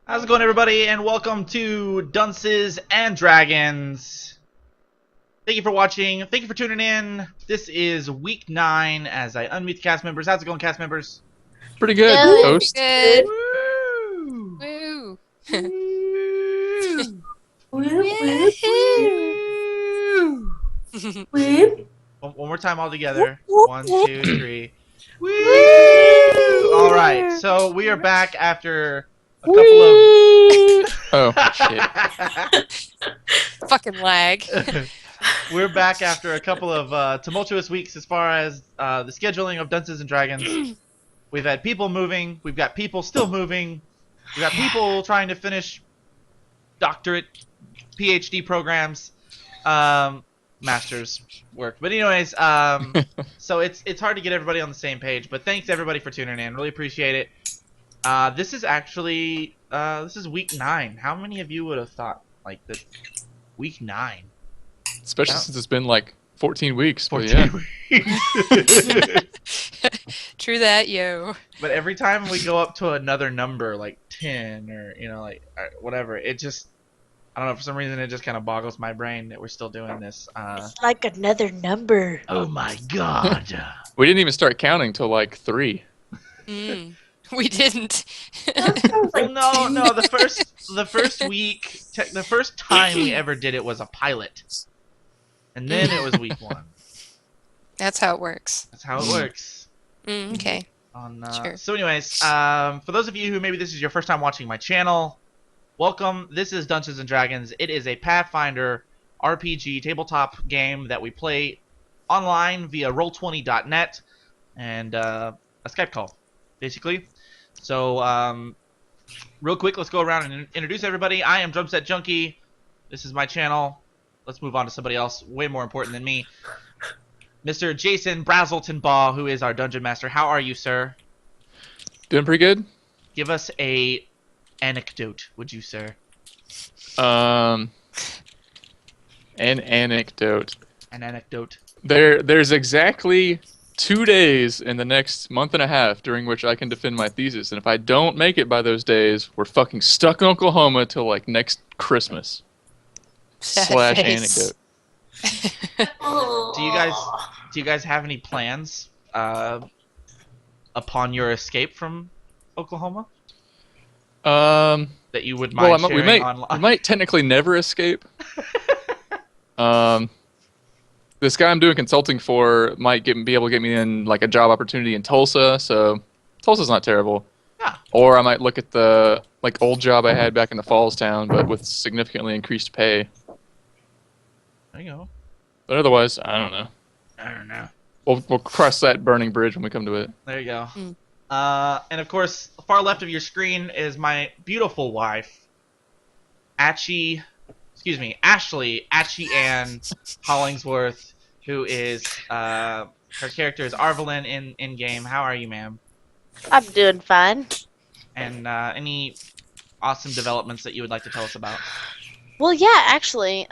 How's it going, everybody, and welcome to Dunces and Dragons. Thank you for watching. Thank you for tuning in. This is week 9 as I unmute the cast members. How's it going, cast members? Pretty good. Good. Host. Good. Woo! Woo. Woo! One more time all together. 1, 2, 3. Woo! All right, so we are back after a couple of... Oh, shit. Fucking lag. We're back after a couple of tumultuous weeks as far as the scheduling of Dunces and Dragons. We've had people moving. We've got people still moving. We've got people trying to finish doctorate, PhD programs, master's work. But anyways, so it's hard to get everybody on the same page. But thanks everybody for tuning in. Really appreciate it. This is actually this is week 9. How many of you would have thought like that? Week 9. Especially since it's been like 14 weeks. 14 weeks. True that, yo. But every time we go up to another number, like 10 or like whatever, it just, I don't know, for some reason it just kind of boggles my brain that we're still doing this. It's like another number. Oh my god. We didn't even start counting till like 3. We didn't. No, the first week, the first time we ever did it was a pilot. And then it was week 1. That's how it works. That's how it works. Okay. Sure. So anyways, for those of you who maybe this is your first time watching my channel, welcome. This is Dunces and Dragons. It is a Pathfinder RPG tabletop game that we play online via Roll20.net and a Skype call, basically. So real quick, let's go around and introduce everybody. I am drumsetjunky. This is my channel. Let's move on to somebody else way more important than me. Mr. Jason Brazelton-Baugh, who is our Dungeon Master. How are you, sir? Doing pretty good. Give us a anecdote, would you, sir? An anecdote. An anecdote. There's exactly 2 days in the next month and a half during which I can defend my thesis, and if I don't make it by those days, we're fucking stuck in Oklahoma till like next Christmas. Sad / face. anecdote. Do you guys have any plans upon your escape from Oklahoma that you would mind sharing online? We might technically never escape. This guy I'm doing consulting for might be able to get me in like a job opportunity in Tulsa, so Tulsa's not terrible. Yeah. Or I might look at the like old job I had back in the Falls town, but with significantly increased pay. There you go. But otherwise, I don't know. I don't know. We'll cross that burning bridge when we come to it. There you go. And of course, far left of your screen is my beautiful wife, Ashley Ann Hollingsworth, who is her character is Arvelyn in game. How are you, ma'am? I'm doing fine. And any awesome developments that you would like to tell us about? Well, yeah, actually,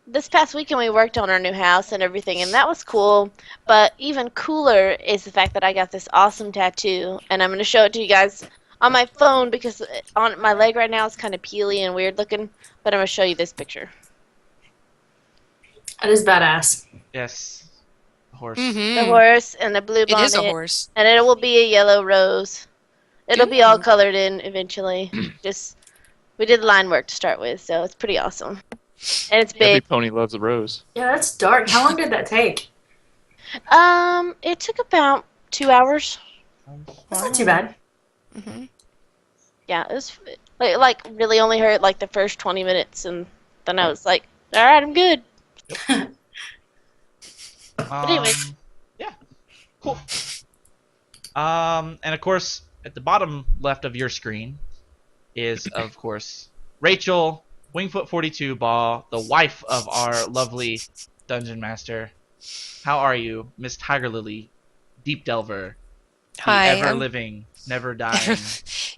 this past weekend we worked on our new house and everything, and that was cool. But even cooler is the fact that I got this awesome tattoo, and I'm going to show it to you guys on my phone because on my leg right now is kind of peely and weird looking, but I'm going to show you this picture. That is badass. Yes. The horse. The horse and the blue bonnet. It is a horse. And it will be a yellow rose. It'll be all colored in eventually. We did line work to start with, so it's pretty awesome. And it's Every big. pony loves a rose. Yeah, that's dark. How long did that take? It took about 2 hours. That's not too bad. Yeah, it was like really only hurt like the first 20 minutes, and then I was like, all right, I'm good. But anyways. Yeah. Cool. And of course, at the bottom left of your screen is, of course, Rachel Wingfoot42 the wife of our lovely Dungeon Master. How are you, Miss Tiger Lily, Deep Delver? Hi. Ever living, never dying.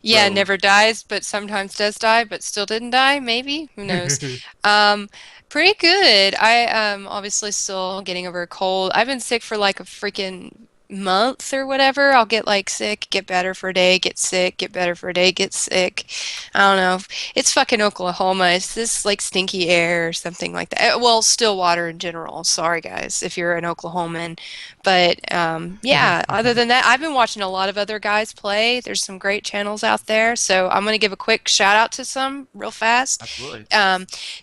Yeah, rogue. never dies, but sometimes does die, but still didn't die, maybe? Who knows? Pretty good. I obviously still getting over a cold. I've been sick for like a freaking month or whatever. I'll get like sick, get better for a day, get sick, get better for a day, get sick. I don't know. It's fucking Oklahoma. It's this like stinky air or something like that. Well, still water in general. Sorry guys if you're an Oklahoman. But yeah, other than that, I've been watching a lot of other guys play. There's some great channels out there. So I'm going to give a quick shout out to some real fast. Absolutely.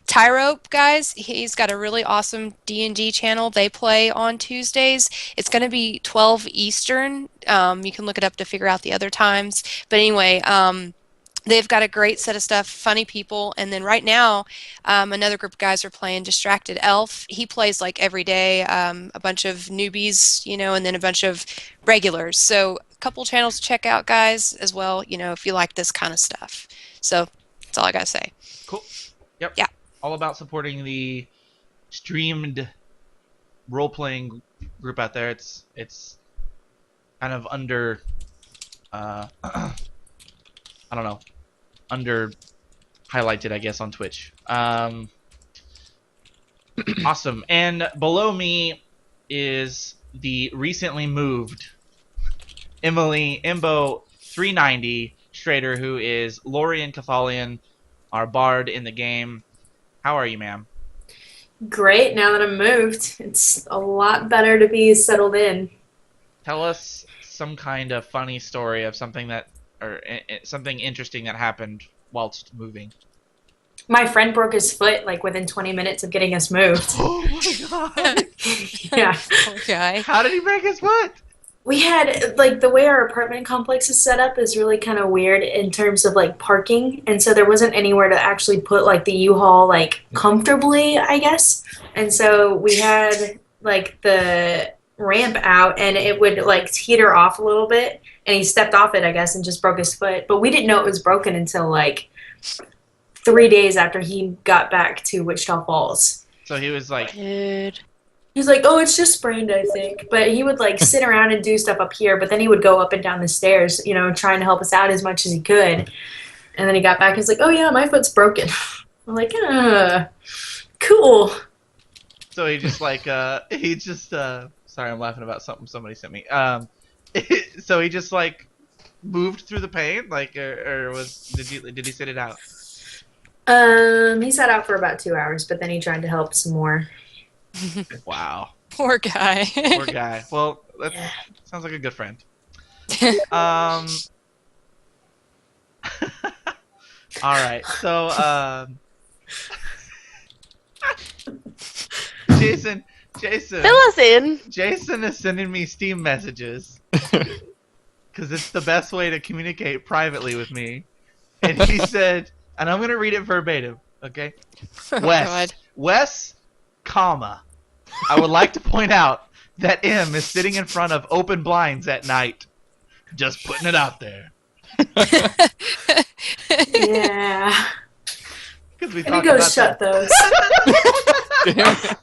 Tyrope guys, he's got a really awesome D&D channel. They play on Tuesdays. It's going to be 12 Eastern. You can look it up to figure out the other times. But anyway, they've got a great set of stuff, funny people. And then right now, another group of guys are playing Distracted Elf. He plays like every day, a bunch of newbies, and then a bunch of regulars. So a couple channels to check out, guys, as well, if you like this kind of stuff. So that's all I got to say. Cool. Yep. Yeah. All about supporting the streamed role-playing group out there. It's kind of under, I don't know, under highlighted, I guess, on Twitch. Awesome. And below me is the recently moved Emily Imbo 390 Strader, who is Lorian Cathalion, our bard in the game. How are you, ma'am? Great. Now that I'm moved, it's a lot better to be settled in. Tell us some kind of funny story of something that, or something interesting that happened whilst moving. My friend broke his foot like within 20 minutes of getting us moved. Oh my god! Yeah. Okay. How did he break his foot? We had, like, the way our apartment complex is set up is really kind of weird in terms of, like, parking. And so there wasn't anywhere to actually put, like, the U-Haul, like, comfortably, I guess. And so we had, like, the ramp out, and it would, like, teeter off a little bit. And he stepped off it, I guess, and just broke his foot. But we didn't know it was broken until, like, 3 days after he got back to Wichita Falls. So he was like, Dude. He's like, oh, it's just sprained, I think. But he would, like, sit around and do stuff up here, but then he would go up and down the stairs, trying to help us out as much as he could. And then he got back, he's like, oh, yeah, my foot's broken. I'm like, cool. so he just like, sorry, I'm laughing about something somebody sent me. So he just like moved through the pain, like, or did he sit it out? He sat out for about 2 hours, but then he tried to help some more. Wow. Poor guy. Poor guy. Well, that sounds like a good friend. All right. So, Jason, Fill us in. Jason is sending me Steam messages because it's the best way to communicate privately with me. And he said, and I'm gonna read it verbatim. Okay. Wes, comma. I would like to point out that M is sitting in front of open blinds at night. Just putting it out there. Yeah. Because we And he talked goes, about shut those. Damn it.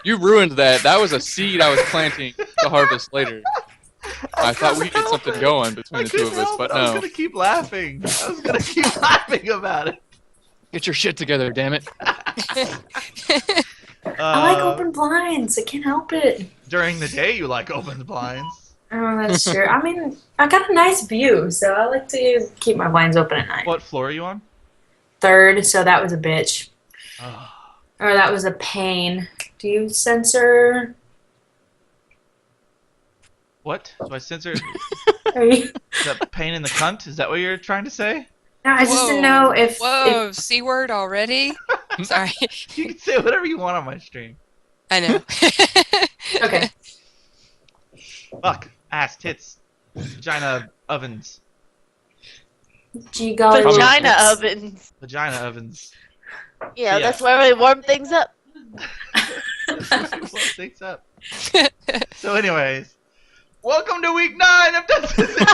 You ruined that. That was a seed I was planting to harvest later. I thought we'd get something going between the two of us, but I was no. gonna keep laughing. I was gonna keep laughing about it. Get your shit together, damn it. I like open blinds. I can't help it. During the day, you like open blinds. Oh, that's true. I mean, I got a nice view, so I like to keep my blinds open at night. What floor are you on? 3rd, so that was a bitch. Oh. Or that was a pain. Do you censor? What? Do I censor Are you... the pain in the cunt? Is that what you're trying to say? No, I just didn't know if... Whoa, C word already? Sorry. You can say whatever you want on my stream. I know. Okay. Fuck. Ass, tits, vagina, ovens. Gee golly. Vagina ovens. Vagina ovens. Yeah, Yeah. that's where we warm things up. What things up? So anyways, welcome to week 9 of Dunces and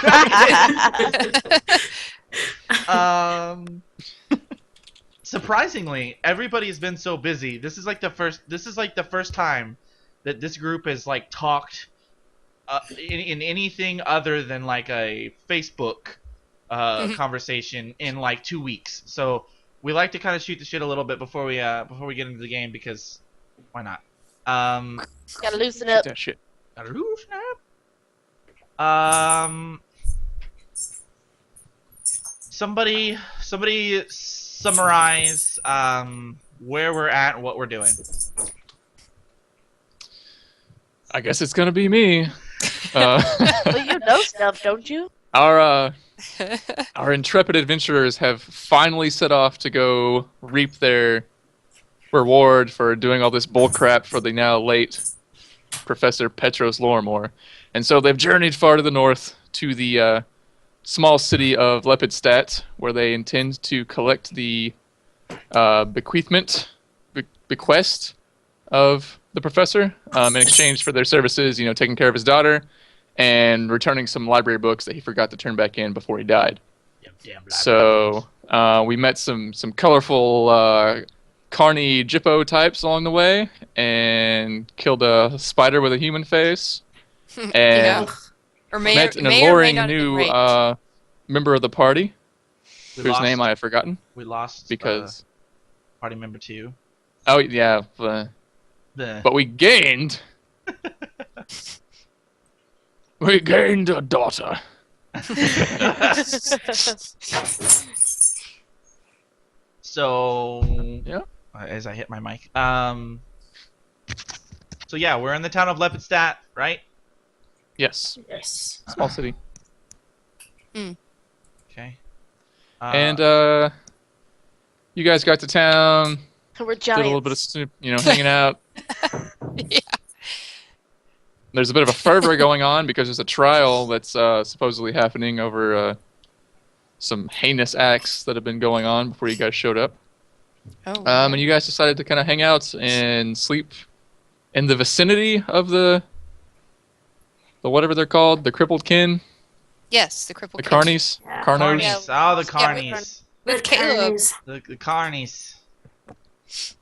Dragons. Surprisingly, everybody's been so busy. This is like the first time that this group has like talked in anything other than like a Facebook conversation in like 2 weeks. So we like to kind of shoot the shit a little bit before we get into the game because why not? Gotta loosen Shoot up. that shit. Somebody summarize where we're at and what we're doing. I guess it's gonna be me. Well, you know stuff, don't you? Our intrepid adventurers have finally set off to go reap their reward for doing all this bullcrap for the now late Professor Petros Lorimore. And so they've journeyed far to the north to the small city of Lepidstadt, where they intend to collect the bequest of the professor in exchange for their services, you know, taking care of his daughter and returning some library books that he forgot to turn back in before he died. So we met some colorful carny Jippo types along the way and killed a spider with a human face and Yeah. Or met an may or may alluring not have been new raped. member of the party We whose lost, name I have forgotten we lost because party member 2. oh yeah but we gained a daughter. So Yeah. as I hit my mic, so yeah, we're in the town of Lepidstadt, right? Yes, Yes. small city. Okay. And you guys got to town, We're did a little bit of giants. hanging out. Yeah. There's a bit of a fervor going on because there's a trial that's supposedly happening over some heinous acts that have been going on before you guys showed up. Oh, And you guys decided to kind of hang out and sleep in the vicinity of the whatever they're called, the crippled kin, yes, the crippled the kid. carnies, Yeah. carnos. Yeah. Oh, the Yeah, we carnies. With Caleb. The carnies.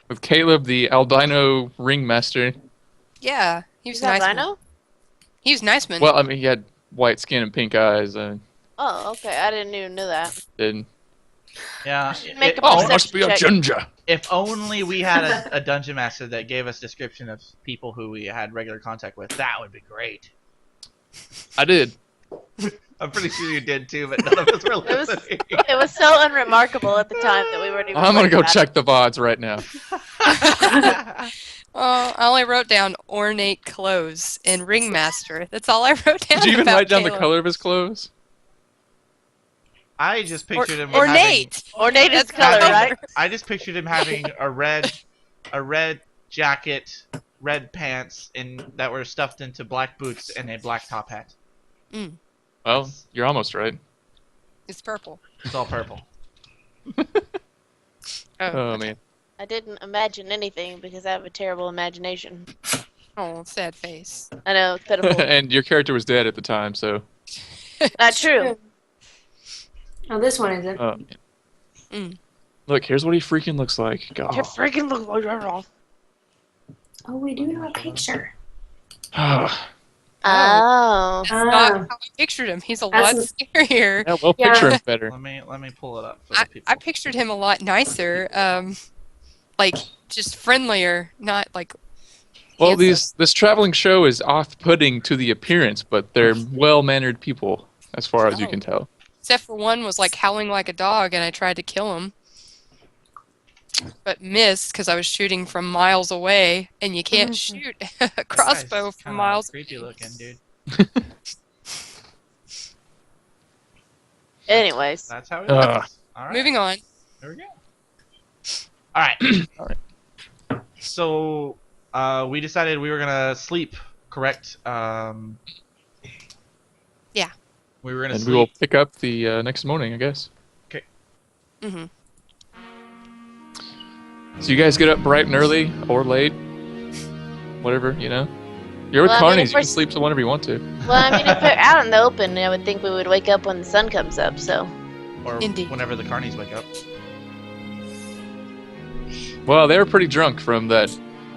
With Caleb, the albino ringmaster. Yeah, he was Is a that nice man. Rhino? He was a nice man. Well, I mean, he had white skin and pink eyes. Oh, okay. I didn't even know that. And Yeah. Make a oh, perception must be a check. ginger. If only we had a dungeon master that gave us description of people who we had regular contact with. That would be great. I did. I'm pretty sure you did too, but none of us were was- listening. It was so unremarkable at the time that we weren't even. I'm gonna worried go about check the VODs right now. Oh, I only wrote down ornate clothes and ringmaster. That's all I wrote down. Did you even about write down the Caleb. color of his clothes? I just pictured him Ornate. it. Ornate is That's color, color. right? I just pictured him having a red jacket, red pants, and that were stuffed into black boots and a black top hat. Well, you're almost right. It's purple. It's all purple. Oh man. I didn't imagine anything because I have a terrible imagination. Oh, sad face. I know, it's pitiful. And your character was dead at the time, so. Not true. Oh, this one isn't. Look, here's what he freaking looks like. God. You freaking look like you're Oh, we do have a picture. Oh. That's not Ah. how I pictured him. He's a lot That's- scarier. Yeah, well, Yeah. picture him better. Let me pull it up for the people. I pictured him a lot nicer. Like just friendlier, not like. Well, handsome. this traveling show is off-putting to the appearance, but they're well-mannered people, as far as you can tell. Except for one was like howling like a dog, and I tried to kill him, but missed because I was shooting from miles away, and you can't shoot a crossbow Guy's from kinda miles. creepy looking, dude. Anyways. That's how it Ugh. is. All right. Moving on. There we go. All right. All right. So, we decided we were gonna sleep, correct? Yeah. We were gonna And sleep. we will pick up the next morning, I guess. Hmm. So you guys get up bright and early, or late, whatever, you know. You're with Well, I mean, carnies, if you we're can sleep till whenever you want to. Well, I mean, if we're out in the open, I would think we would wake up when the sun comes up, so. Or Indeed. whenever the carnies wake up. Well, they were pretty drunk from that.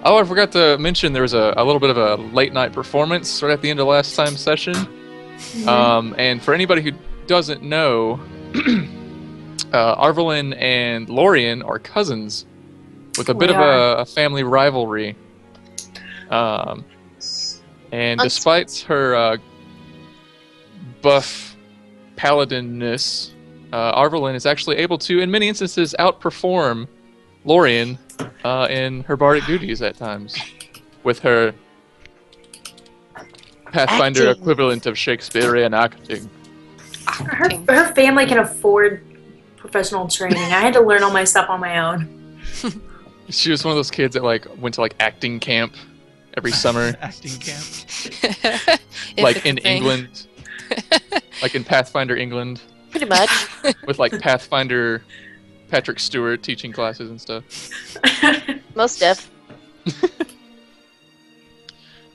Oh, I forgot to mention there was a little bit of a late night performance right at the end of last time's session. And for anybody who doesn't know, Arvelin and Lorien are cousins with a bit of a family rivalry. And despite her buff paladinness, Arvelin is actually able to, in many instances, outperform Lorien in her bardic duties at times, with her Pathfinder equivalent of Shakespearean acting. Her family can afford professional training. I had to learn all my stuff on my own. She was one of those kids that like went to like acting camp every summer. Acting camp. Like in England. Like in Pathfinder England. Pretty much. With like Pathfinder Patrick Stewart teaching classes and stuff. Most def.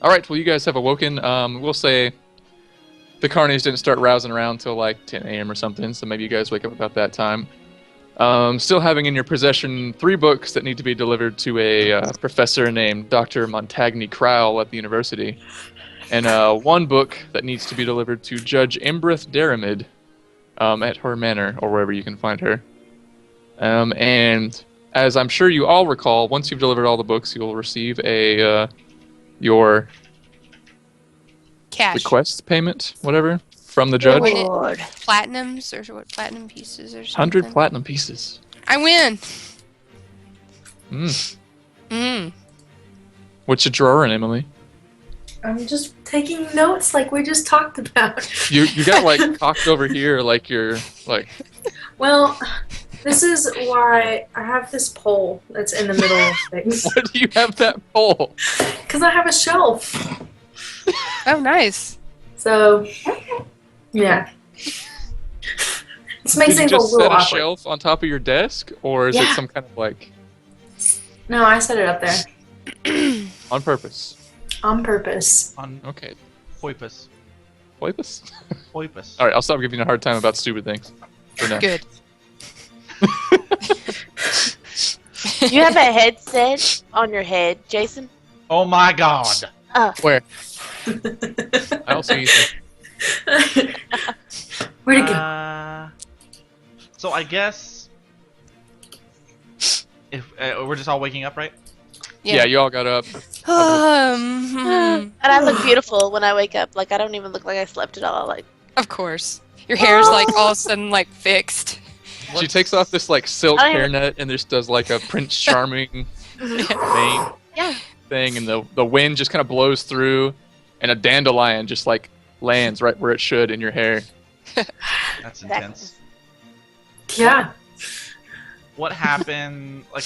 Alright, well you guys have awoken. We'll say the carnies didn't start rousing around till like 10 a.m. or something, so maybe you guys wake up about that time. Still having in your possession 3 books that need to be delivered to a professor named Dr. Montagny Crowell at the university. And 1 book that needs to be delivered to Judge Embreth Daramid at her manor, or wherever you can find her. And as I'm sure you all recall, once you've delivered all the books, you'll receive your Cash. request payment, whatever, from the judge. Win it. Platinums or what? Platinum pieces or something. 100 platinum pieces. I win. Mm. What's your drawer in, Emily? I'm just taking notes like we just talked about. You got like cocked over here like you're like. Well, this is why I have this pole that's in the middle of things. Why do you have that pole? Because I have a shelf. Oh, nice. So, yeah. This makes Did you things a just little set a awkward. shelf on top of your desk, or is it some kind of like No, I set it up there. on purpose? On purpose. Okay. Hoipus. Poipus? Hoipus. Alright, I'll stop giving you a hard time about stupid things. For now. Good. You have a headset on your head, Jason? Oh my god. Where? I don't see anything. Where'd it go? So I guess if we're just all waking up, right? Yeah, you all got up. And I look beautiful when I wake up. Like, I don't even look like I slept at all. Like, Of course. Your hair's like all of a sudden like fixed. She takes off this like silk I don't hairnet and just does like a Prince Charming yeah. thing, and the wind just kind of blows through, and a dandelion just like lands right where it should in your hair. That's intense. Yeah. What happened? Like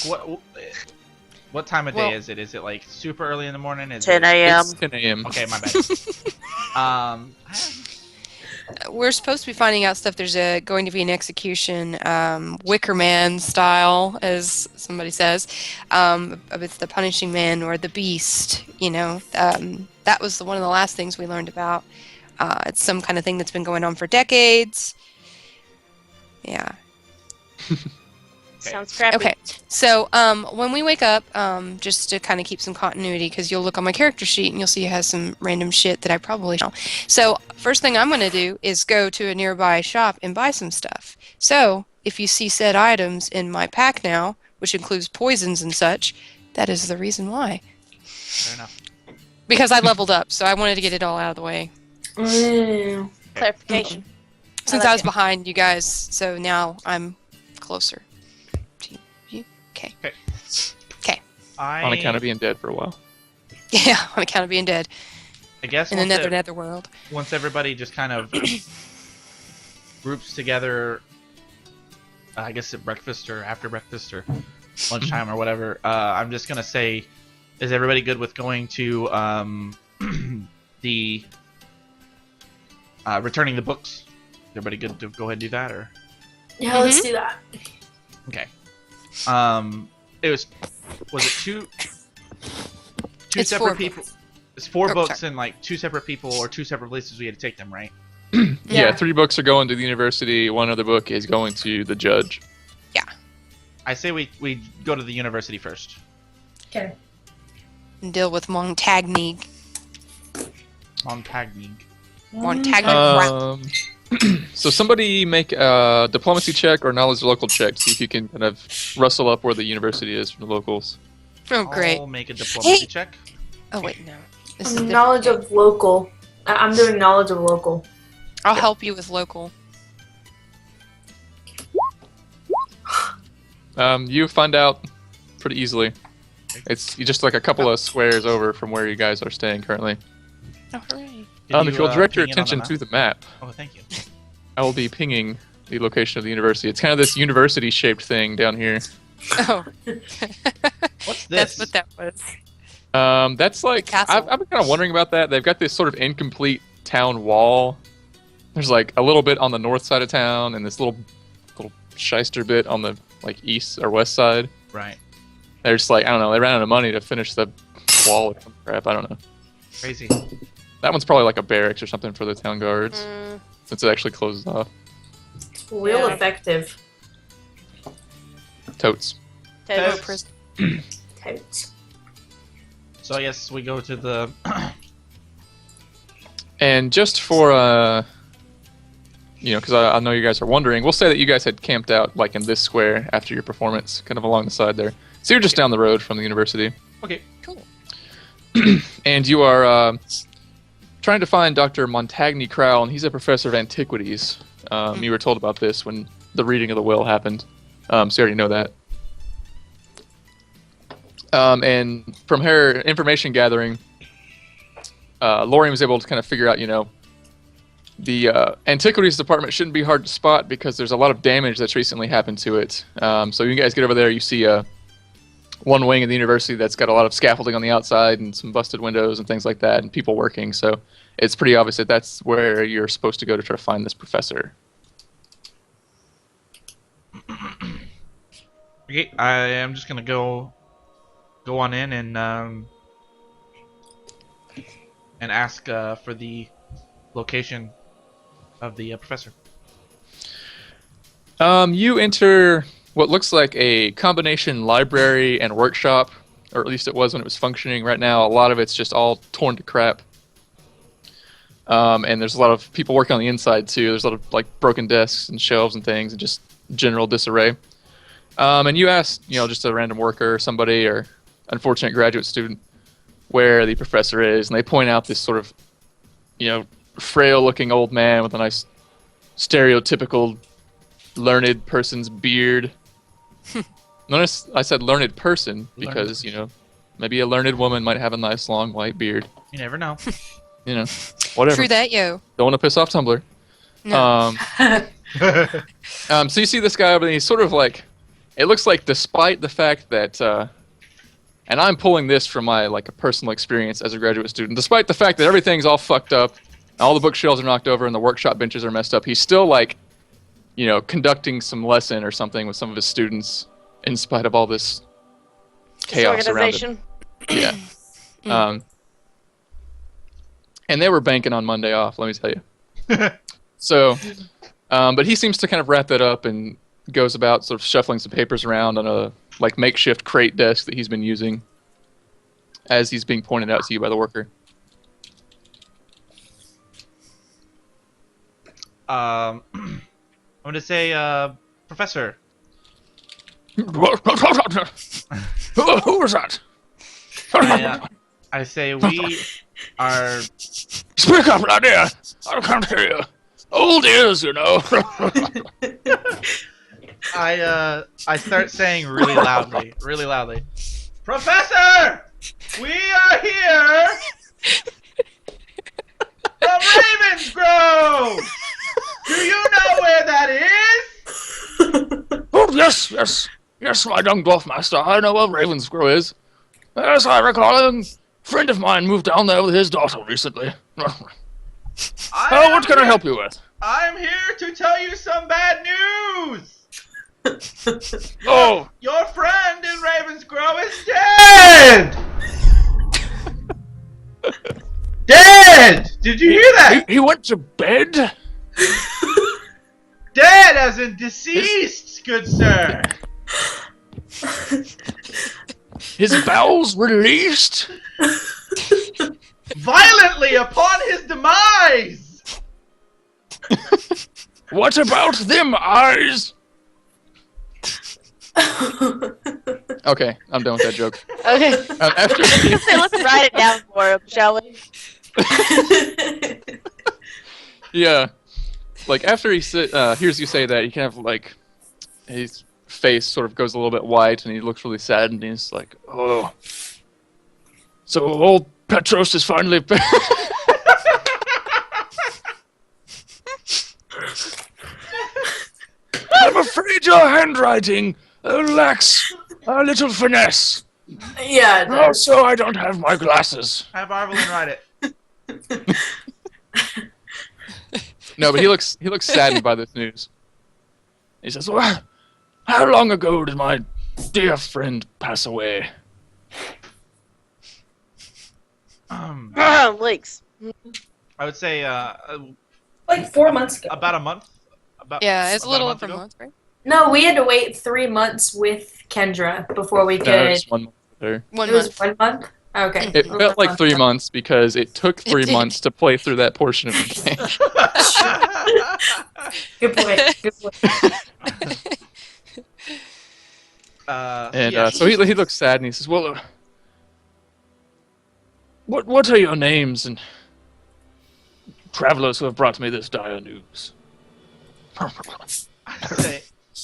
what time of day is it? Is it like super early in the morning? Is 10 it... a.m. It's 10 a.m. Okay, my bad. We're supposed to be finding out stuff. There's going to be an execution, Wicker Man style, as somebody says. It's the Punishing Man or the Beast. You know, that was one of the last things we learned about. It's some kind of thing that's been going on for decades. Yeah. Sounds crappy. Okay, so when we wake up, just to kind of keep some continuity, because you'll look on my character sheet and you'll see it has some random shit that I probably know. So first thing I'm going to do is go to a nearby shop and buy some stuff. So if you see said items in my pack now, which includes poisons and such, that is the reason why. Fair enough. Because I leveled up, so I wanted to get it all out of the way. Mm. Clarification. Since I was behind you guys, so now I'm closer. Okay. On account of being dead for a while. Yeah, on account of being dead I guess in another netherworld. once everybody just kind of groups together, I guess at breakfast or after breakfast or lunchtime or whatever, I'm just gonna say, is everybody good with going to the returning the books? Is everybody good to go ahead and do that, or? Yeah, let's do that. Okay. It was it two It's separate 4 people? books. It's 4 Oh, books sorry. and like 2 separate people or 2 separate places we had to take them, right? Yeah, 3 books are going to the university. 1 other book is going to the judge. I say we go to the university first. Okay. And deal with Montagny. Montagny. Montagny crap. So somebody make a diplomacy check or knowledge local check. See if you can kind of rustle up where the university is from the locals. Oh, great. I'll make a diplomacy check. Oh, wait, no. This is Knowledge different. of local. I'm doing knowledge of local. I'll help you with local. You find out pretty easily. It's just like a couple of squares over from where you guys are staying currently. Oh, hooray. Did If you'll direct your ping it on attention the to the map, Oh, thank you. I will be pinging the location of the university. It's kind of this university-shaped thing down here. Oh. What's this? That's what that was. That's like Castle. I've been kind of wondering about that. They've got this sort of incomplete town wall. There's like a little bit on the north side of town, and this little shyster bit on the like east or west side. Right. They're just like, I don't know, they ran out of money to finish the wall or some crap. I don't know. Crazy. That one's probably like a barracks or something for the town guards, Mm. since it actually closes off. Real Yeah. effective. Totes. Totes. Prison. Totes. So I guess we go to the. And just for, because I know you guys are wondering, we'll say that you guys had camped out like in this square after your performance, kind of along the side there. So you're just down the road from the university. Okay. Cool. And you are trying to find Dr. Montagny Crowell, and he's a professor of antiquities. You were told about this when the reading of the will happened, so you already know that. And from her information gathering, Lori was able to kind of figure out, the antiquities department shouldn't be hard to spot because there's a lot of damage that's recently happened to it. So you guys get over there, you see one wing of the university that's got a lot of scaffolding on the outside and some busted windows and things like that, and people working. So it's pretty obvious that that's where you're supposed to go to try to find this professor. Okay. I am just gonna go on in and ask for the location of the professor. You enter what looks like a combination library and workshop, or at least it was when it was functioning. Right now, a lot of it's just all torn to crap. And there's a lot of people working on the inside too. There's a lot of like broken desks and shelves and things, and just general disarray. And you ask, just a random worker or somebody or unfortunate graduate student where the professor is, and they point out this sort of, frail-looking old man with a nice stereotypical learned person's beard. Notice I said learned person because, maybe a learned woman might have a nice long white beard. You never know. Whatever. True that, yo. Don't want to piss off Tumblr. No. So you see this guy over there, he's sort of like, it looks like despite the fact that, and I'm pulling this from my like a personal experience as a graduate student, despite the fact that everything's all fucked up, all the bookshelves are knocked over and the workshop benches are messed up, he's still like, conducting some lesson or something with some of his students in spite of all this chaos around him. Yeah. And they were banking on Monday off, let me tell you. So, but he seems to kind of wrap that up and goes about sort of shuffling some papers around on a like makeshift crate desk that he's been using as he's being pointed out to you by the worker. I'm gonna say, Professor. Who was that? I say we are. Speak up, idea. I can't hear you. Old ears, I start saying really loudly, Professor, we are here from Ravensgrove. Do you know where that is? Oh, yes, my young dwarf master. I know where Ravensgrove is. As I recall, a friend of mine moved down there with his daughter recently. What can I help you with? I'm here to tell you some bad news. Oh, Your friend in Ravensgrove is dead. Dead! Did you hear that? he went to bed? Dead as in deceased, good sir. His bowels released? Violently upon his demise. What about them eyes? Okay, I'm done with that joke. Okay. After Let's write it down for him, shall we? yeah, like after he hears you say that, he kind of like his face sort of goes a little bit white, and he looks really sad, and he's like, "Oh, so old Petros is finally." I'm afraid your handwriting lacks a little finesse. Yeah. it does. Also, I don't have my glasses. Have Arvelyn write it. No, but he looks saddened by this news. He says, "Well, how long ago did my dear friend pass away?" Lakes. I would say Like 4 months ago. about a month. Yeah, it's a about little month over a ago. month, right? No, we had to wait 3 months with Kendra before we could. No, just 1 month there. 1 It was month. 1 month? Okay. It felt like 3 months because it took It 3 did. months to play through that portion of the game. Good point. Good point. And yeah. so he looks sad, and he says, "Well, what are your names and travelers who have brought me this dire news?" I say,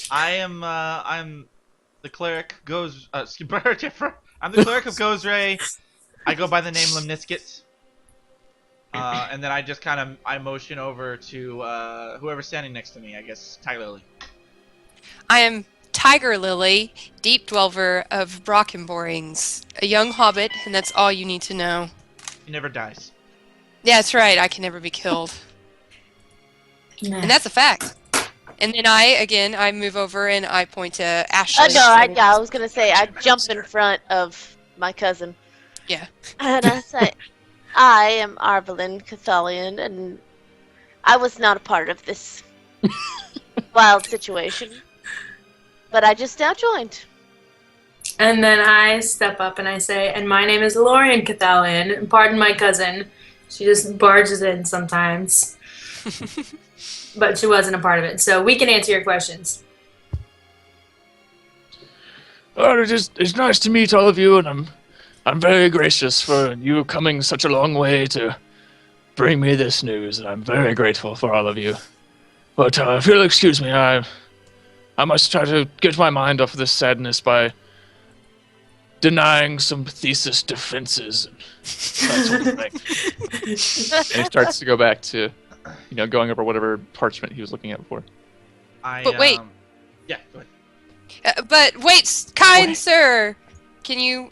I'm the cleric goes. I'm the cleric of Gozray. I go by the name Lemnisket. And then I just I motion over to whoever's standing next to me. I guess Tyler Lily. I am Tiger Lily, Deep Dweller of Brockenborings, a young hobbit, and that's all you need to know. He never dies. Yeah, that's right. I can never be killed, and that's a fact. And then I move over and I point to Ashley. No, I was gonna say I jump in front of my cousin. Yeah. And I say, I am Arvelyn Cathalion, and I was not a part of this wild situation, but I just now joined. And then I step up and I say, and my name is Lorian Cathalion. Pardon my cousin. She just barges in sometimes. But she wasn't a part of it. So we can answer your questions. Well, it's nice to meet all of you, and I'm very gracious for you coming such a long way to bring me this news, and I'm very grateful for all of you. But if you'll excuse me, I must try to get my mind off of this sadness by denying some thesis defenses and that sort of thing. And he starts to go back to, going over whatever parchment he was looking at before. But wait. Yeah, go ahead. But wait, kind sir, can you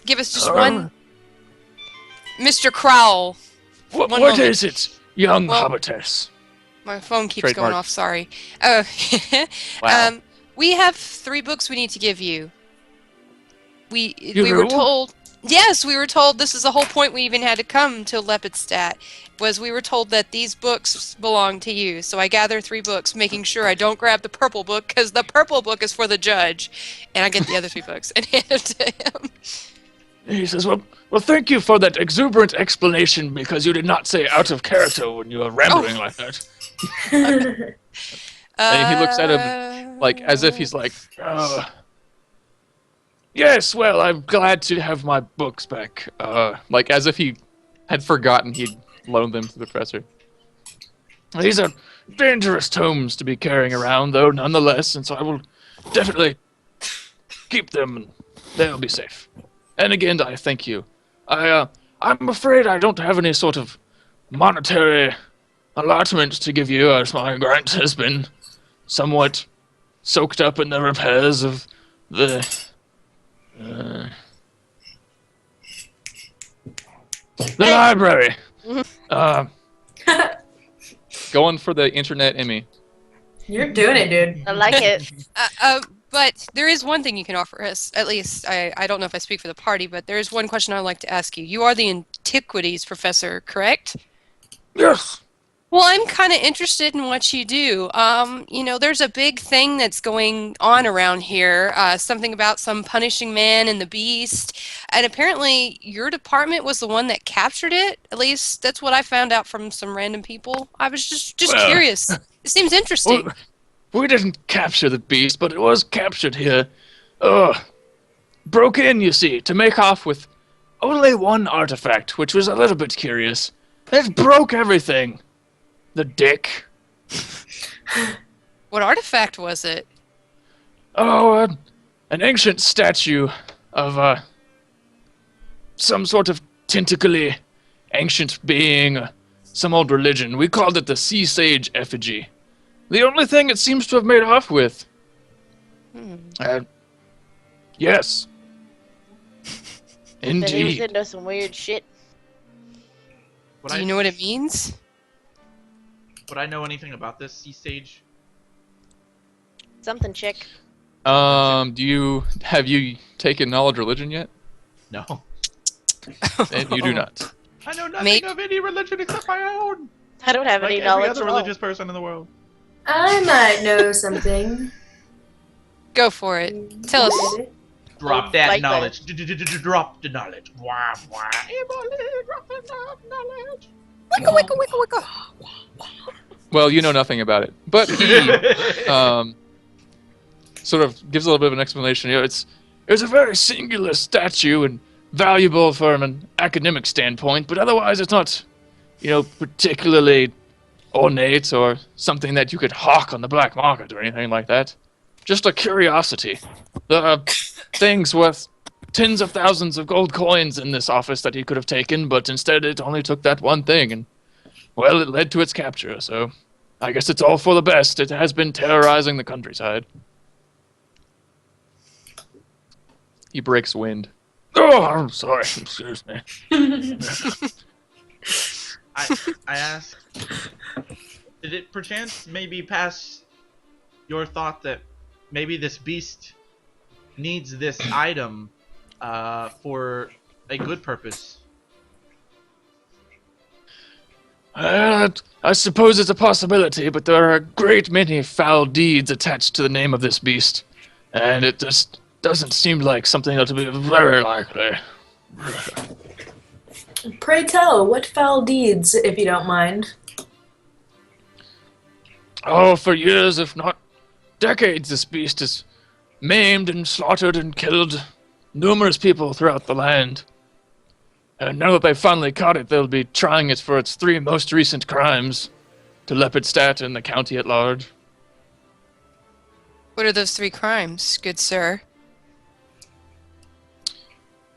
give us just one, Mr. Crowell? What is it, young hobbitess? My phone keeps Trademark. going off. Sorry. Wow. We have 3 books we need to give you. We You were do? told. Yes, we were told. This is the whole point we even had to come to Lepidstadt. Was we were told that these books belong to you. So I gather 3 books, making sure I don't grab the purple book, because the purple book is for the judge, and I get the other 3 books and hand it to him. He says, well, thank you for that exuberant explanation, because you did not say out of character when you were rambling like that. And he looks at him like as if he's like, yes, well, I'm glad to have my books back. Like as if he had forgotten he'd loaned them to the professor. These are dangerous tomes to be carrying around, though, nonetheless, and so I will definitely keep them, and they'll be safe. And again, I thank you. I'm afraid I don't have any sort of monetary allotment to give you, as my grant has been somewhat soaked up in the repairs of the library. Going for the internet Emmy. You're doing it, dude. I like it. But there is one thing you can offer us. At least, I don't know if I speak for the party, but there is one question I'd like to ask you. You are the antiquities professor, correct? Yes. Well, I'm kind of interested in what you do. There's a big thing that's going on around here, something about some punishing man and the beast, and apparently your department was the one that captured it. At least that's what I found out from some random people. I was just Well, curious. It seems interesting. We didn't capture the beast, but it was captured here. Broke in, you see, to make off with only one artifact, which was a little bit curious. It broke everything. The dick. What artifact was it? Oh, an ancient statue of some sort of tentacly ancient being, some old religion. We called it the Sea Sage effigy. The only thing it seems to have made off with. Yes. Then he was Indeed. into some weird shit. Would Do I, you know what it means? would I know anything about this sea stage? Something chick. Have you taken knowledge religion yet? No. And you do not. I know nothing Make- of any religion except my own. I don't have Like any every knowledge other at all. religious person in the world. I might know something. Go for it. Tell us. Drop that Like knowledge. Drop the knowledge. Wah, wah. Emily, drop the knowledge. Wicka, wicka, wicka, wicka. Well, you know nothing about it. But he sort of gives a little bit of an explanation. It's a very singular statue and valuable from an academic standpoint, but otherwise it's not, particularly ornate or something that you could hawk on the black market or anything like that. Just a curiosity. There are things worth tens of thousands of gold coins in this office that he could have taken, but instead it only took that one thing, and, well, it led to its capture, so I guess it's all for the best. It has been terrorizing the countryside. He breaks wind. Oh, I'm sorry. Excuse me. I asked, did it perchance maybe pass your thought that maybe this beast needs this item for a good purpose? I suppose it's a possibility, but there are a great many foul deeds attached to the name of this beast, and it just doesn't seem like something that would be very likely. Pray tell, what foul deeds, if you don't mind? Oh, for years, if not decades, this beast has maimed and slaughtered and killed numerous people throughout the land. And now that they've finally caught it, they'll be trying it for its 3 most recent crimes to Lepidstadt and the county at large. What are those 3 crimes, good sir?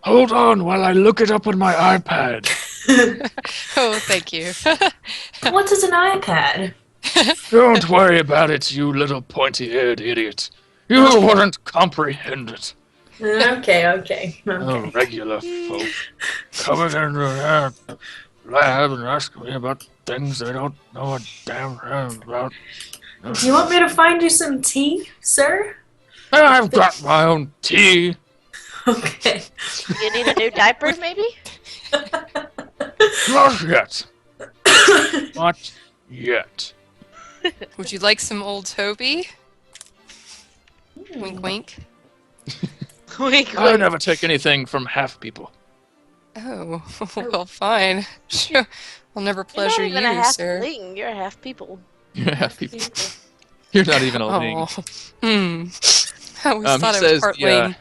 Hold on while I look it up on my iPad. Oh, thank you. What is an iPad? Don't worry about it, you little pointy-eared idiot. You wouldn't comprehend it. Okay. Oh, regular folk coming into their lab and asking me about things they don't know a damn thing about. Do you want me to find you some tea, sir? I've got my own tea. Okay. You need a new diaper, maybe? Not yet. Not yet. Would you like some old Toby? Wink, wink. Wink, I wink. never take anything from half people. Oh, well, fine. Sure. I'll never pleasure You're not even a you, half sir. thing. You're a half people. You're half people. You're not even a wing. Oh, I always He thought I was says part the, wing.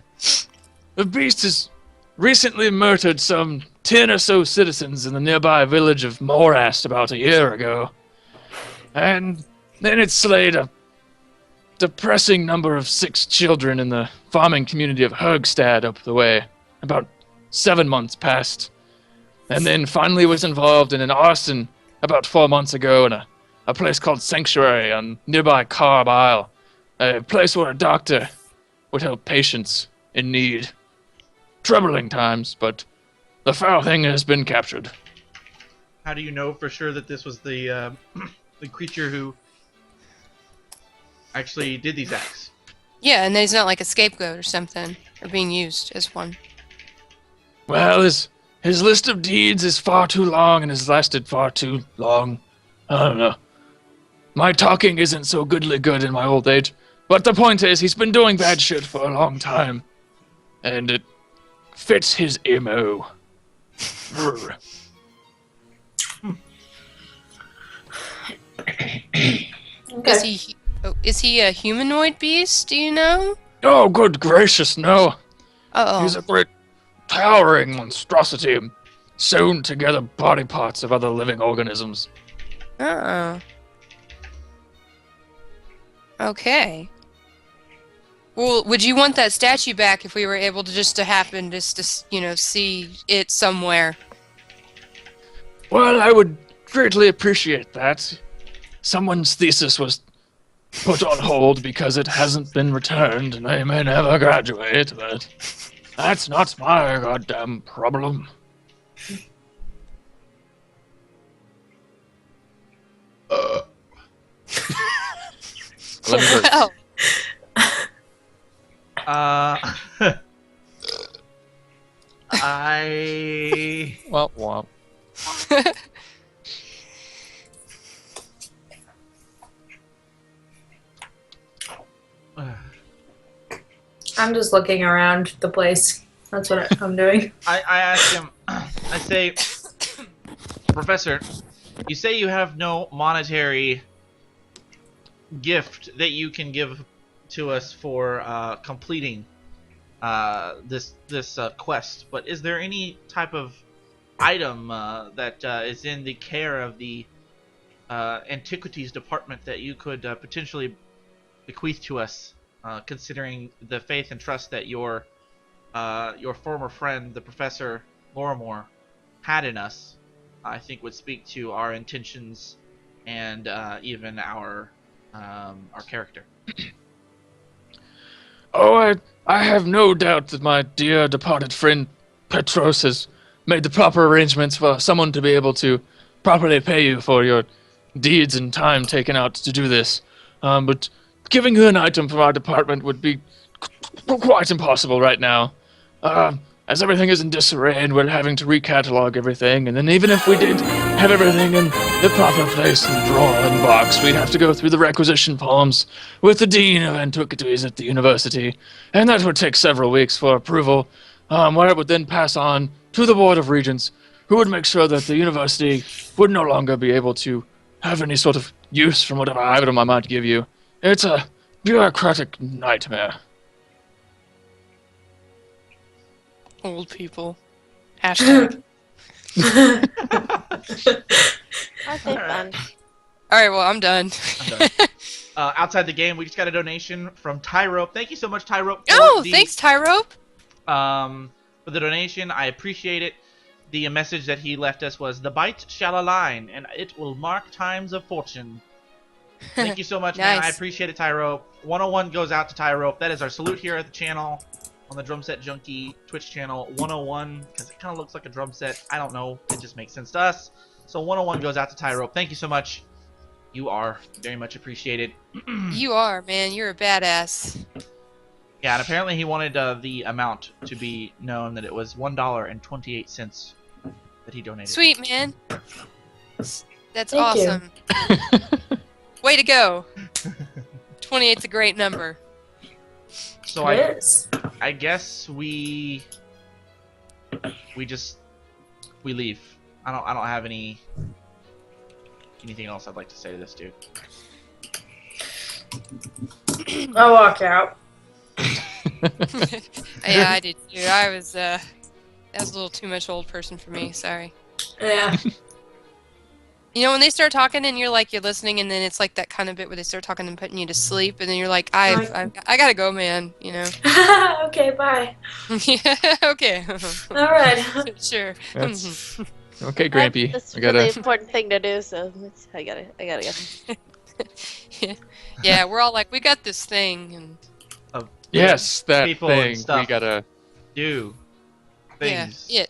The beast has recently murdered some 10 or so citizens in the nearby village of Morast about a year ago. And then it slayed a depressing number of 6 children in the farming community of Hergstad up the way, about 7 months past. And then finally was involved in an arson about 4 months ago in a place called Sanctuary on nearby Carb Isle, a place where a doctor would help patients in need. Troubling times, but the foul thing has been captured. How do you know for sure that this was the the creature who actually did these acts? Yeah, and he's not like a scapegoat or something, or being used as one. Well, his list of deeds is far too long and has lasted far too long. I don't know. My talking isn't so goodly good in my old age. But the point is, he's been doing bad shit for a long time. And it fits his MO. Brr. Okay. Is he a humanoid beast? Do you know? Oh, good gracious, no. Oh. He's a great towering monstrosity, sewn together body parts of other living organisms. Uh-oh. Okay. Well, would you want that statue back if we were able to see it somewhere? Well, I would greatly appreciate that. Someone's thesis was put on hold because it hasn't been returned, and they may never graduate, but that's not my goddamn problem. Let me burp. Well, Well. I'm just looking around the place. That's what I'm doing. I ask him, I say, Professor, you say you have no monetary gift that you can give to us for completing this quest, but is there any type of item that is in the care of the antiquities department that you could potentially bequeath to us, considering the faith and trust that your former friend, the Professor Lorimore, had in us? I think would speak to our intentions and even our character. Oh, I have no doubt that my dear departed friend Petros has made the proper arrangements for someone to be able to properly pay you for your deeds and time taken out to do this. But giving you an item from our department would be quite impossible right now. As everything is in disarray and we're having to recatalog everything, and then even if we did have everything in the proper place in the drawer and box, we'd have to go through the requisition forms with the Dean of Antiquities at the university, and that would take several weeks for approval, where it would then pass on to the Board of Regents, who would make sure that the university would no longer be able to have any sort of use from whatever item I might give you. It's a bureaucratic nightmare. Old people. Hashtag. Aren't they fun? Alright, well, I'm done. I'm done. Outside the game, we just got a donation from Tyrope. Thank you so much, Tyrope. Thanks, Tyrope. For the donation. I appreciate it. The message that he left us was, "The bite shall align, and it will mark times of fortune." Thank you so much, man. I Nice. appreciate it, Tyrope. 101 goes out to Tyrope. That is our salute here at the channel, on the drumsetjunky Twitch channel. 101, because it kind of looks like a drum set. I don't know. It just makes sense to us. So 101 goes out to Tyrope. Thank you so much. You are very much appreciated. You are, man. You're a badass. Yeah, and apparently he wanted the amount to be known, that it was $1.28 that he donated. Sweet, man. That's Thank you. awesome. Way to go. 28's a great number. So It is. I guess we leave. I don't have anything else I'd like to say to this dude. I'll walk out. Yeah, I did too. I was that was a little too much old person for me. Sorry. Yeah. You know, when they start talking and you're listening, and then it's like that kind of bit where they start talking and putting you to sleep, and then you're like, I gotta go, man. You know. Okay, bye. Yeah. Okay. All right. Sure. That's- Okay, Grampy. That's I a gotta. really important thing to do, so I gotta go. Yeah, we're all like, we got this thing, and Yes, that People and thing. stuff. We gotta. Do things. yeah,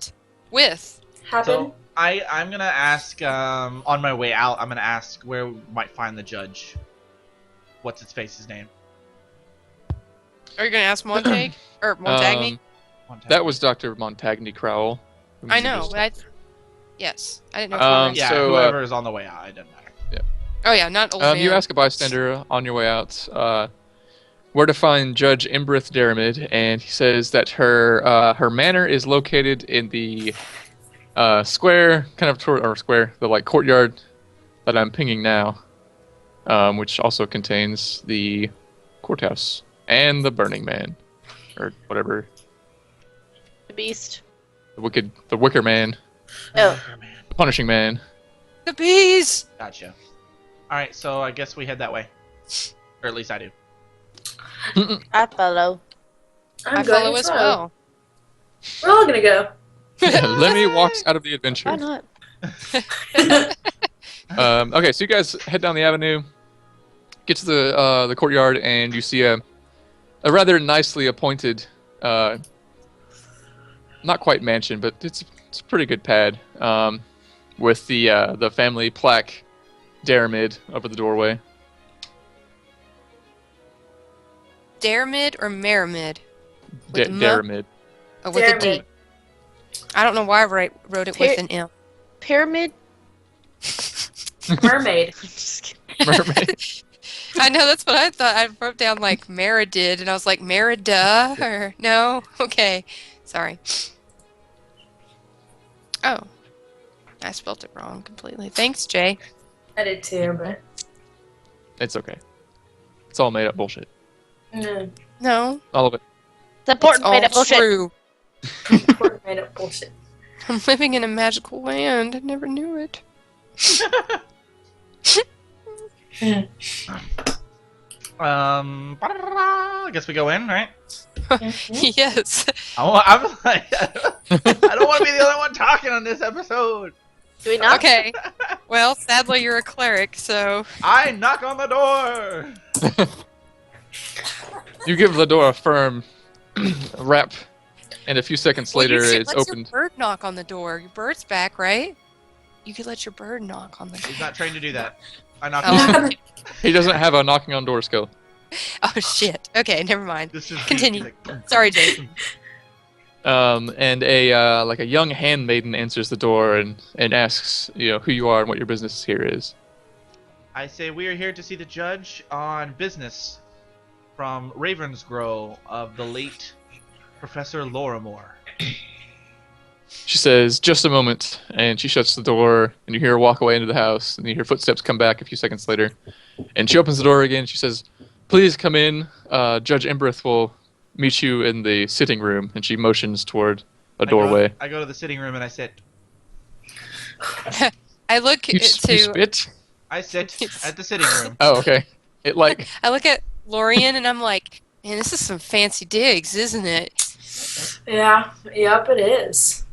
with. Happen. So I'm gonna ask on my way out. I'm gonna ask where we might find the judge. What's its face's name? Are you gonna ask Montag or Montagny? That was Dr. Montagny Crowell. whom I you know. just- But yes, I didn't know. Um, Yeah, so, whoever is on the way out. It doesn't matter. Yeah. Oh yeah, not old man. You ask a bystander on your way out where to find Judge Imbrith Daramid, and he says that her manor is located in the square, the like courtyard that I'm pinging now, which also contains the courthouse and the Burning Man, or whatever. The Beast. The Wicker Man, Oh. the Punishing Man. The bees! Gotcha. Alright, so I guess we head that way. Or at least I do. I follow. I follow as well. We're all gonna go. Lemmy walks out of the adventure. Why not? Okay, so you guys head down the avenue, get to the courtyard, and you see a rather nicely appointed, not quite mansion, but it's a pretty good pad, with the family plaque, Daramid, over the doorway. Daramid or Maramid? With the M? Daramid. Oh, with a D. Daramid. I don't know why I wrote it with an M. Pyramid? Mermaid. Just kidding. Mermaid. I know, that's what I thought. I wrote down like Meridid, and I was like, Merida? Or no? Okay. Sorry. Oh. I spelled it wrong completely. Thanks, Jay. I did too, but It's okay. It's all made up bullshit. no. No. All of it. It's important It's made all up bullshit. true. Made up bullshit. I'm living in a magical land. I never knew it. I guess we go in, right? Yes. I'm like, I don't want to be the only one talking on this episode. Do we not? Okay. Well, sadly, you're a cleric, so. I knock on the door. You give the door a firm rap, and a few seconds Well, later, you should it's let opened. your bird knock on the door. Your bird's back, right? You could let your bird knock on the door. He's not trained to do that. I knock on the Oh. door. He doesn't have a knocking on door skill. Oh shit. Okay, never mind. This is Continue. he's like, Sorry, Jay. And a young handmaiden answers the door and asks, who you are and what your business here is. I say we are here to see the judge on business from Ravensgrow of the late Professor Lorimore. She says, "Just a moment," and she shuts the door, and you hear her walk away into the house, and you hear footsteps come back a few seconds later. And she opens the door again. She says, "Please come in. Judge Imbrith will meet you in the sitting room," and she motions toward a doorway. I go to the sitting room and I sit. I look You to spit? I sit at the sitting room. Oh, okay. It like I look at Lorian and I'm like, man, this is some fancy digs, isn't it? Yeah. Yep, it is.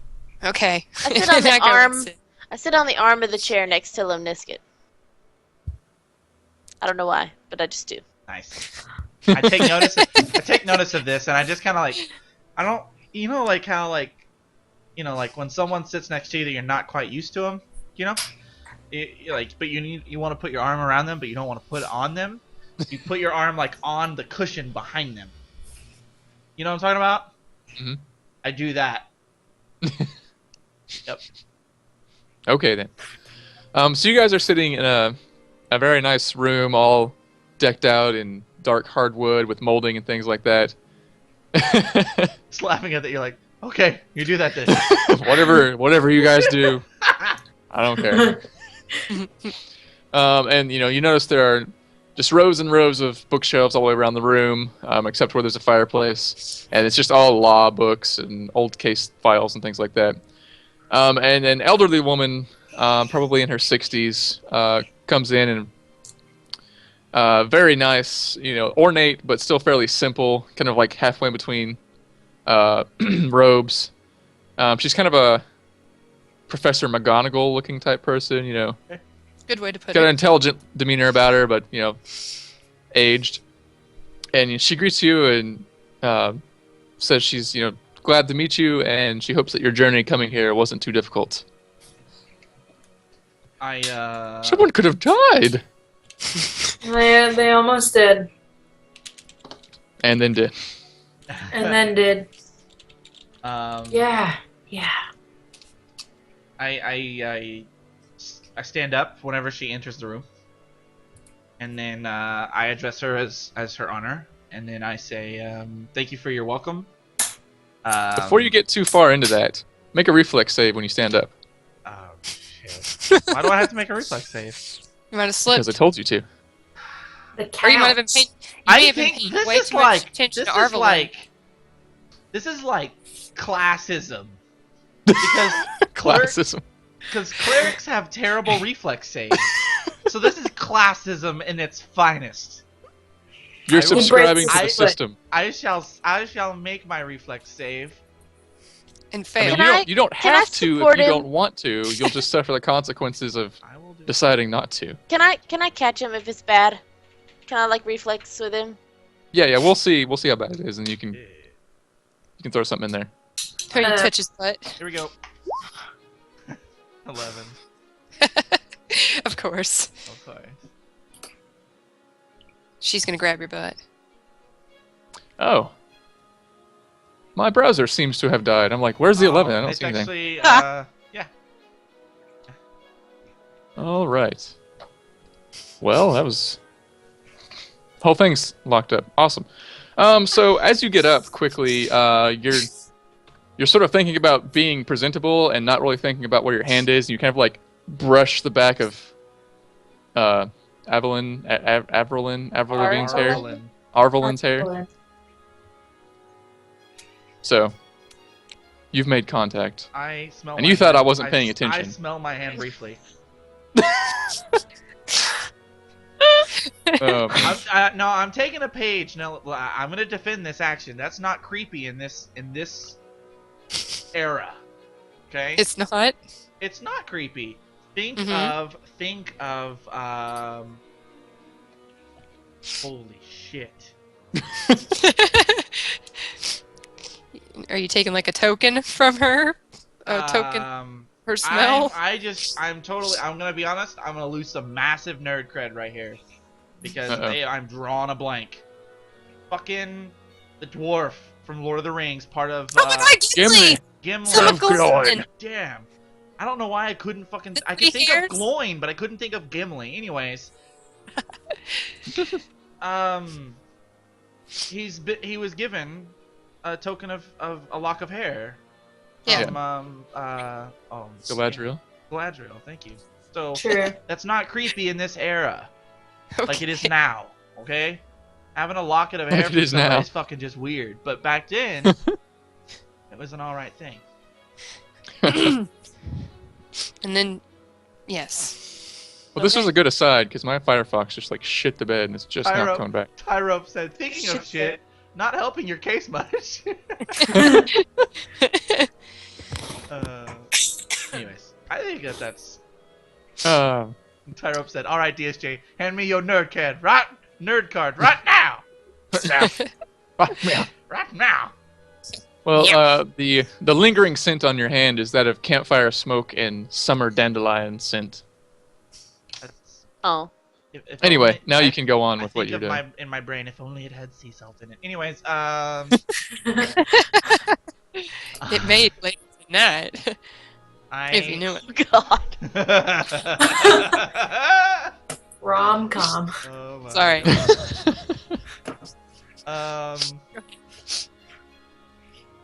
Okay. I sit on the I go and arm. sit. I sit on the arm of the chair next to Limnisket. I don't know why, but I just do. Nice. I take notice of this, and I just kind of like, I don't, like how like when someone sits next to you that you're not quite used to them, but you want to put your arm around them, but you don't want to put it on them. You put your arm like on the cushion behind them. You know what I'm talking about? Mhm. I do that. Yep. Okay then. So you guys are sitting in a very nice room, all decked out in dark hardwood with molding and things like that. Just laughing at that, you're like, okay, you do that then. whatever you guys do, I don't care. And you notice there are just rows and rows of bookshelves all the way around the room, except where there's a fireplace, and it's just all law books and old case files and things like that. And an elderly woman, probably in her 60s, comes in and very nice, ornate but still fairly simple, kind of like halfway between robes. She's kind of a Professor McGonagall looking type person, Good way to put got an it. intelligent demeanor about her, but aged. And she greets you and says she's glad to meet you, and she hopes that your journey coming here wasn't too difficult. Someone could have died, They almost did. and then did. And then did. Yeah. Yeah. I stand up whenever she enters the room. and then I address her as her honor, and then I say, "Thank you for your welcome." Before you get too far into that, make a reflex save when you stand up. Oh shit! Why do I have to make a reflex save? You might have slipped. Because I told you to. The Or you might have been counts. paying. I think this is like this is like classism because Classism. because clerics have terrible reflex saves. So this is classism in its finest. You're I will- subscribing to I- the system. I shall make my reflex save. And I fail. mean, you don't can I have to if support you him? don't want to. You'll just suffer the consequences of I will do. deciding not to. Can I catch him if it's bad? Can I like reflex with him? Yeah, we'll see how bad it is, and you can throw something in there. Or you touch his butt. Here we go. 11. Of course. Oh, sorry. She's gonna grab your butt. Oh. My browser seems to have died. I'm like, where's the 11? I don't It's see anything. actually, yeah. All right. Well, that was... The whole thing's locked up. Awesome. So as you get up quickly, you're sort of thinking about being presentable and not really thinking about where your hand is. You kind of like brush the back of Avriline's hair. Arvelin's hair. So you've made contact. I smell. And my you thought hand. I wasn't paying I attention. smell my hand briefly. I'm taking a page. No, I'm gonna defend this action. That's not creepy in this era. Okay. It's not. It's not creepy. Think Mhm. of holy shit. Are you taking like a token from her? A token, her smell? I'm gonna be honest. I'm gonna lose some massive nerd cred right here because I'm drawing a blank. Fucking the dwarf from Lord of the Rings, part of Oh my God, Gimli! Gimli. Philip Coulson. Damn. I don't know why I couldn't fucking. The I could think hairs? of Gloin, but I couldn't think of Gimli. Anyways. He was given a token of a lock of hair. Yeah. From, Galadriel. Galadriel, thank you. So True. that's not creepy in this era, like it is Okay. now. Okay, having a locket of Like hair it for is somebody now. is fucking just weird. But back then, it was an all right thing. And then, yes. Well, this was a good aside because my Firefox just like shit the bed and it's just now coming back. Tyrope said, "Thinking of shit, not helping your case much." Anyways, I think that's. Tyrope said, "All right, DSJ, hand me your nerd card, nerd card, right now, right now." Well, the lingering scent on your hand is that of campfire smoke and summer dandelion scent. That's, Oh. if Anyway, only- now I- you can go on I with what think you're of doing. in my brain, if only it had sea salt in it. Anyways, It made later than that. I, If you knew it. God. Rom-com. Oh my Sorry. God.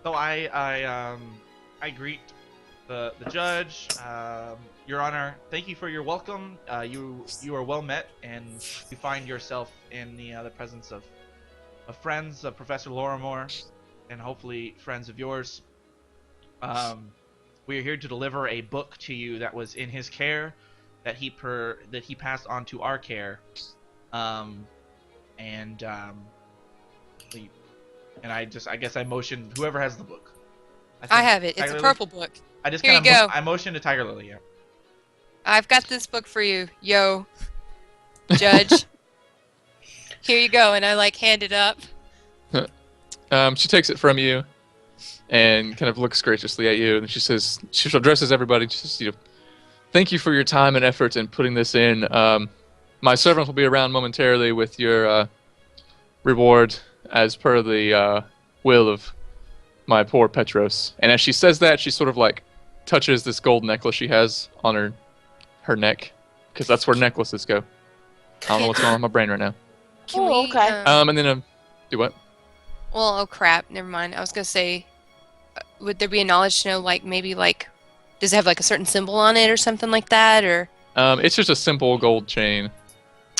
So I greet the judge. Your Honor, thank you for your welcome. You are well met, and you find yourself in the presence of friends of Professor Lorimore, and hopefully friends of yours. We are here to deliver a book to you that was in his care, that he passed on to our care, and I guess I motioned whoever has the book. I have it. It's Tiger a Lily? purple book. I just Here kind you of go. I motioned to Tiger Lily. Yeah. I've got this book for you, yo, Judge. Here you go, and I like hand it up. She takes it from you and kind of looks graciously at you, and she says, she addresses everybody. She says, thank you for your time and effort in putting this in. My servant will be around momentarily with your reward as per the will of my poor Petros. And as she says that, she sort of like touches this gold necklace she has on her neck, because that's where necklaces go. I don't know what's going on in my brain right now. Can Oh, we, okay. And then do what? well, oh crap, never mind. I was gonna say, would there be a knowledge to know, like, maybe, like, does it have, like, a certain symbol on it or something like that, or? It's just a simple gold chain.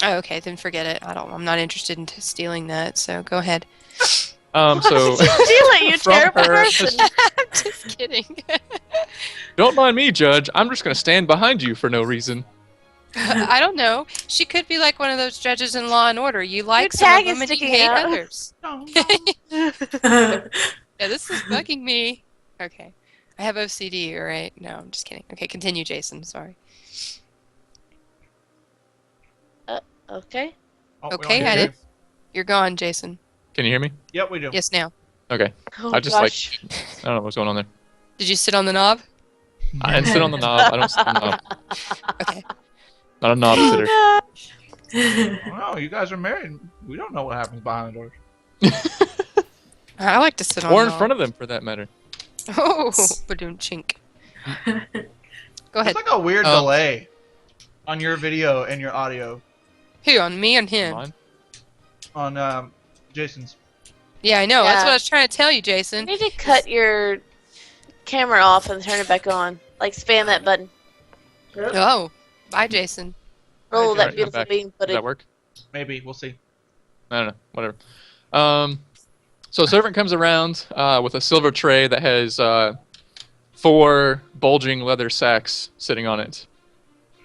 Oh, okay, then forget it. I'm not interested in stealing that, so go ahead. So Steal it, you from terrible her- person. I'm just kidding. don't mind me, Judge. I'm just gonna stand behind you for no reason. I don't know. She could be like one of those judges in Law and Order. You like Your some tag of is them and you sticking hate out. others. No, Yeah, this is bugging me. Okay. I have OCD, alright? No, I'm just kidding. Okay, continue, Jason. Sorry. Okay. Oh, we Okay, don't I hear did. You're gone, Jason. Can you hear me? you. Yep, we do. Yes, now. Okay. Oh, I just gosh. I don't know what's going on there. Did you sit on the knob? I didn't sit on the knob. I don't sit on the knob. Okay. Not a knob sitter. Oh, no, you guys are married. We don't know what happens behind the doors. I like to sit on Or the in knob. front of them, for that matter. Oh, badoon chink. Go There's ahead. like a weird Um, delay on your video and your audio Who, on me and him? Mine? on Jason's. Yeah, I know. That's Yeah. what I was trying to tell you, You Jason. need to cut your camera off and turn it back on. Like, spam that button. Oh, bye, Jason. Roll Alright, that I'm beautiful back. bean Does footage. that work? Maybe we'll see. I don't know. Whatever. So a servant comes around with a silver tray that has 4 bulging leather sacks sitting on it,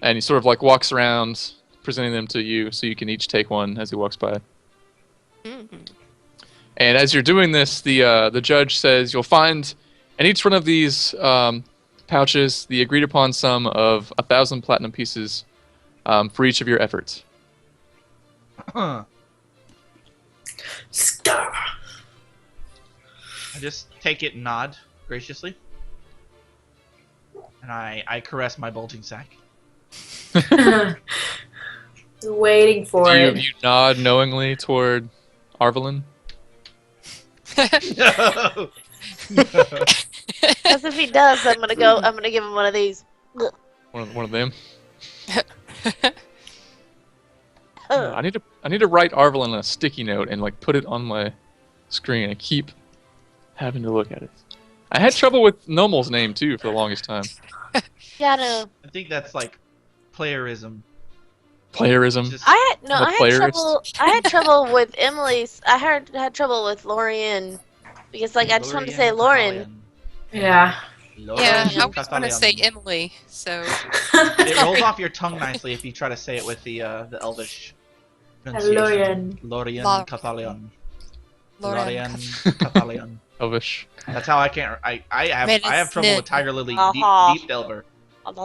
and he sort of like walks around, presenting them to you, so you can each take one as he walks by. Mhm. And as you're doing this, the judge says you'll find in each one of these pouches the agreed upon sum of 1,000 platinum pieces for each of your efforts. I Star. just take it and nod graciously. And I caress my bulging sack. Waiting for Do it. you nod knowingly toward Arvelin? No! Because if he does, I'm gonna give him one of these. Ugh. One of them. Ugh. I need to write Arvelin on a sticky note and like put it on my screen. I keep having to look at it. I had trouble with Nomel's name too for the longest time. Yeah, I know. I think that's like playerism. Playerism. Just, I I'm a had playerist. trouble. I had trouble with Emily's. Had trouble with Lorian because like I just wanted to say Lauren. Yeah. Yeah, I always want to say Catalian. Emily, so... It rolls off your tongue nicely if you try to say it with the Elvish pronunciation. Lorian. Lorian Lau- Catalian. Lorian Lorian Catalian. Elvish. That's how I can't. I Made have it trouble with snip. Tiger Lily Uh-huh. deep Delver. Of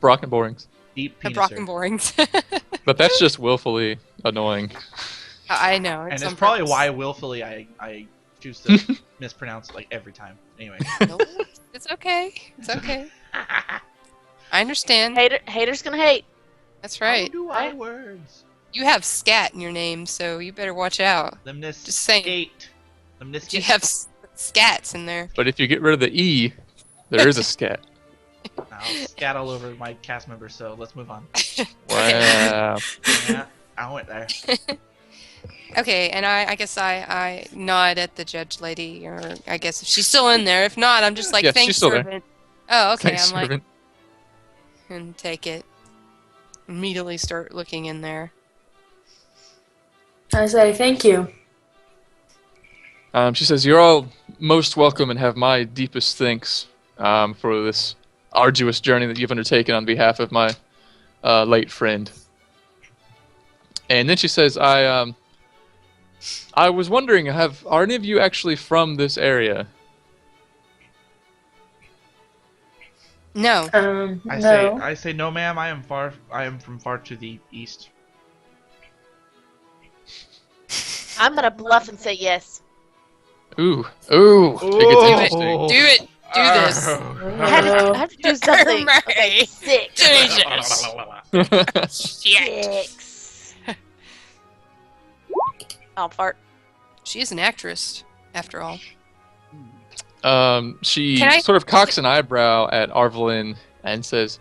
Brockenborings. Deep The peniser. Brockenborings. But that's just willfully annoying. I know. And It's it's on probably purpose. why willfully I choose to mispronounce it like every time. Anyway. No, it's okay. It's okay. I understand. Haters gonna hate. That's How right. do I words? You have scat in your name, so you better watch out. Lemnis Just saying. skate. Lemnis You have scats in there. But if you get rid of the E, there is a scat. I'll scat all over my cast members, so let's move on. Wow. Yeah, I went there. Okay, and I guess I nod at the judge lady, or I guess if she's still in there. If not, I'm just like, Yes, thanks, she's still there. servant. Oh, okay. Thanks, I'm like, servant. and take it. Immediately start looking in there. I say thank you. She says, you're all most welcome and have my deepest thanks for this arduous journey that you've undertaken on behalf of my late friend. And then she says, I was wondering, are any of you actually from this area? No. No. I say no, ma'am. I am from far to the east. I'm gonna bluff and say yes. Ooh. It gets interesting. Do it. Do this. I had to do something. Okay, 6. Shit. 6. I'll fart. She is an actress, after all. She Can I- sort of cocks an eyebrow at Arvelin and says,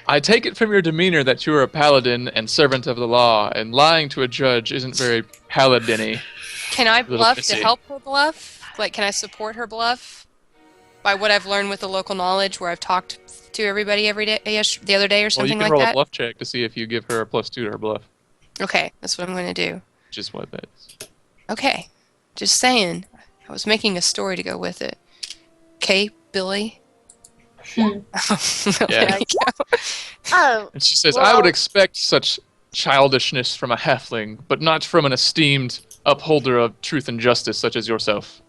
I take it from your demeanor that you are a paladin and servant of the law, and lying to a judge isn't very paladin-y. Can I Little bluff messy. to help her bluff? Like, can I support her bluff by what I've learned with the local knowledge, where I've talked to everybody every day, the other day, or Well, you something can like roll a that? bluff check to see if you give her a +2 to her bluff, Okay, that's what I'm going to do. which is what that is. Okay, just saying. I was making a story to go with it. Okay, Billy. Hmm. There Yeah. you go. Oh, And she says, I would Well- expect such childishness from a halfling, but not from an esteemed upholder of truth and justice such as yourself.